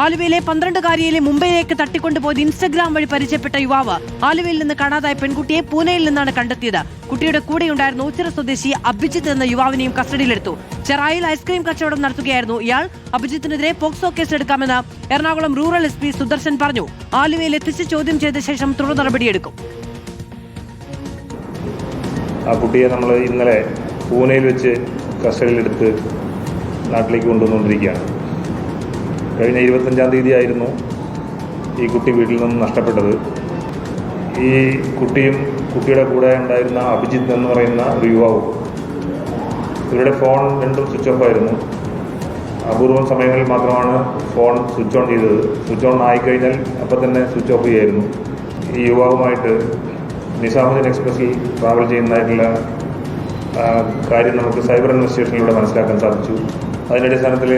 ആലുവയിലെ 12-കാരിയിലെ മുംബൈയിലേക്ക് തട്ടിക്കൊണ്ടുപോയത് ഇൻസ്റ്റഗ്രാം വഴി പരിചയപ്പെട്ട യുവാവ് ആലുവയിൽ നിന്ന് കാണാതായ പെൺകുട്ടിയെ പൂനെയിൽ നിന്നാണ് കണ്ടെത്തിയത്. കുട്ടിയുടെ കൂടെയുണ്ടായിരുന്ന ഓച്ചിറ സ്വദേശി അഭിജിത്ത് എന്ന യുവാവിനെയും കസ്റ്റഡിയിലെടുത്തു. ചെറായിൽ ഐസ്ക്രീം കച്ചവടം നടത്തുകയായിരുന്നു ഇയാൾ. അഭിജിത്തിനെതിരെ പോക്സോ കേസ് എടുക്കാമെന്ന് എറണാകുളം റൂറൽ SP സുദർശൻ പറഞ്ഞു. ആലുവയിൽ എത്തിച്ച് ചോദ്യം ചെയ്ത ശേഷം തുടർ നടപടിയെടുക്കും. ആ കുട്ടിയെ നമ്മൾ ഇന്നലെ പൂനെയിൽ വെച്ച് കസ്റ്റഡിയിലെടുത്ത് നാട്ടിലേക്ക് കൊണ്ടുവന്നുകൊണ്ടിരിക്കുകയാണ്. കഴിഞ്ഞ 25-ാം തീയതി ആയിരുന്നു ഈ കുട്ടി വീട്ടിൽ നിന്നും നഷ്ടപ്പെട്ടത്. ഈ കുട്ടിയും കുട്ടിയുടെ കൂടെ ഉണ്ടായിരുന്ന അഭിജിത്ത് എന്ന് പറയുന്ന ഒരു യുവാവും ഇവരുടെ ഫോൺ രണ്ടും സ്വിച്ച് ഓഫ് ആയിരുന്നു. അപൂർവം സമയങ്ങളിൽ മാത്രമാണ് ഫോൺ സ്വിച്ച് ഓൺ ചെയ്തത്. സ്വിച്ച് ഓൺ ആയിക്കഴിഞ്ഞാൽ അപ്പം തന്നെ സ്വിച്ച് ഓഫ് ചെയ്യായിരുന്നു. ഈ യുവാവുമായിട്ട് നിസാമുദ്ദീൻ എക്സ്പ്രസ്സിൽ ട്രാവൽ ചെയ്യുന്നതായിട്ടുള്ള കാര്യം നമുക്ക് സൈബർ ഇൻവെസ്റ്റിഗേഷനിലൂടെ മനസ്സിലാക്കാൻ സാധിച്ചു. അതിൻ്റെ അടിസ്ഥാനത്തിൽ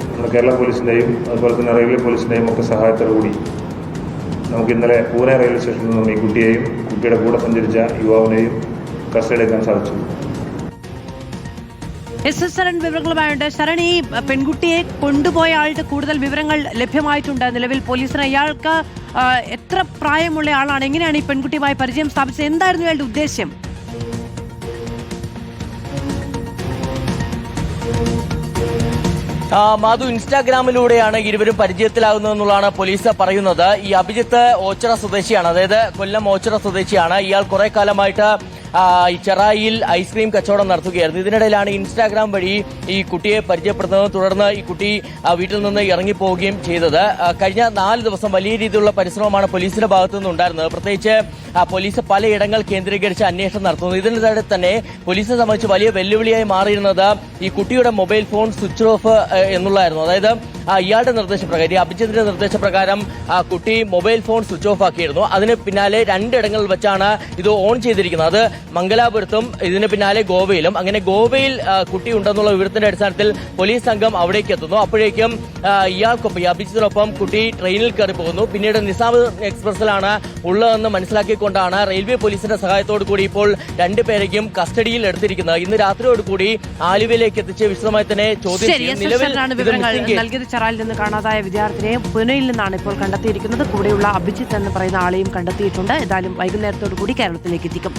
നമ്മുടെ കേരള പോലീസിൻ്റെയും അതുപോലെ തന്നെ റെയിൽവേ പോലീസിൻ്റെയും ഒക്കെ സഹായത്തോടുകൂടി നമുക്ക് ഇന്നലെ പൂനെ റെയിൽവേ സ്റ്റേഷനിൽ നിന്നും ഈ കുട്ടിയെയും കുട്ടിയുടെ കൂടെ സഞ്ചരിച്ച യുവാവിനെയും കസ്റ്റഡിയെടുക്കാൻ സാധിച്ചു. ശരൺ വിവരങ്ങളുമായുണ്ട്. ശരൺ, ഈ പെൺകുട്ടിയെ കൊണ്ടുപോയ ആളുടെ കൂടുതൽ വിവരങ്ങൾ ലഭ്യമായിട്ടുണ്ട് നിലവിൽ പോലീസിന്. ഇയാൾക്ക് എത്ര പ്രായമുള്ള ആളാണ്? എങ്ങനെയാണ് ഈ പെൺകുട്ടിയുമായി പരിചയം സ്ഥാപിച്ചത്? എന്തായിരുന്നു ഇയാളുടെ ഉദ്ദേശ്യം? മാധു, ഇൻസ്റ്റാഗ്രാമിലൂടെയാണ് ഇരുവരും പരിചയത്തിലാകുന്നതെന്നുള്ളതാണ് പോലീസ് പറയുന്നത്. ഈ അഭിജിത്ത് ഓച്ചിറ സ്വദേശിയാണ്, അതായത് കൊല്ലം ഓച്ചിറ സ്വദേശിയാണ്. ഇയാൾ കുറെ കാലമായിട്ട് ഈ ചെറായിൽ ഐസ്ക്രീം കച്ചവടം നടത്തുകയായിരുന്നു. ഇതിനിടയിലാണ് ഇൻസ്റ്റാഗ്രാം വഴി ഈ കുട്ടിയെ പരിചയപ്പെടുന്നത്. തുടർന്ന് ഈ കുട്ടി വീട്ടിൽ നിന്ന് ഇറങ്ങിപ്പോവുകയും ചെയ്തത്. കഴിഞ്ഞ 4 ദിവസം വലിയ രീതിയിലുള്ള പരിശ്രമമാണ് പോലീസിന്റെ ഭാഗത്തു നിന്നുണ്ടായിരുന്നത്. പ്രത്യേകിച്ച് പോലീസ് പലയിടങ്ങൾ കേന്ദ്രീകരിച്ച് അന്വേഷണം നടത്തുന്നു. ഇതിനിടെ തന്നെ പോലീസിനെ സംബന്ധിച്ച് വലിയ വെല്ലുവിളിയായി മാറിയിരുന്നത് ഈ കുട്ടിയുടെ മൊബൈൽ ഫോൺ സ്വിച്ച് ഓഫ് എന്നുള്ളതായിരുന്നു. അതായത് ഇയാളുടെ നിർദ്ദേശപ്രകാരം, ഈ അഭിജിത്തിന്റെ നിർദ്ദേശപ്രകാരം കുട്ടി മൊബൈൽ ഫോൺ സ്വിച്ച് ഓഫ് ആക്കിയിരുന്നു. അതിന് പിന്നാലെ 2 ഇടങ്ങളിൽ വെച്ചാണ് ഇത് ഓൺ ചെയ്തിരിക്കുന്നത്. അത് മംഗലാപുരത്തും ഇതിന് പിന്നാലെ ഗോവയിലും. അങ്ങനെ ഗോവയിൽ കുട്ടി ഉണ്ടെന്നുള്ള വിവരത്തിന്റെ അടിസ്ഥാനത്തിൽ പോലീസ് സംഘം അവിടേക്ക് എത്തുന്നു. അപ്പോഴേക്കും ഇയാൾക്കൊപ്പം, ഈ അഭിജിത്തിനൊപ്പം കുട്ടി ട്രെയിനിൽ കയറി പോകുന്നു. പിന്നീട് നിസാമുദ്ദീൻ എക്സ്പ്രസിലാണ് ഉള്ളതെന്ന് മനസ്സിലാക്കിക്കൊണ്ടാണ് റെയിൽവേ പോലീസിന്റെ സഹായത്തോടു കൂടി ഇപ്പോൾ 2 പേരെയും കസ്റ്റഡിയിൽ എടുത്തിരിക്കുന്നത്. ഇന്ന് രാത്രിയോടുകൂടി ആലുവയിലേക്ക് എത്തിച്ച് വിശദമായി തന്നെ ചോദ്യം ചെയ്യും. ചെറായിൽ നിന്ന് കാണാതായ വിദ്യാർത്ഥിനിയെ പൂനെയിൽ നിന്നാണ് ഇപ്പോൾ കണ്ടെത്തിയിരിക്കുന്നത്. കൂടെയുള്ള അഭിജിത്ത് എന്ന് പറയുന്ന ആളെയും കണ്ടെത്തിയിട്ടുണ്ട്. ഏതായാലും വൈകുന്നേരത്തോടു കൂടി കേരളത്തിലേക്ക് എത്തിക്കും.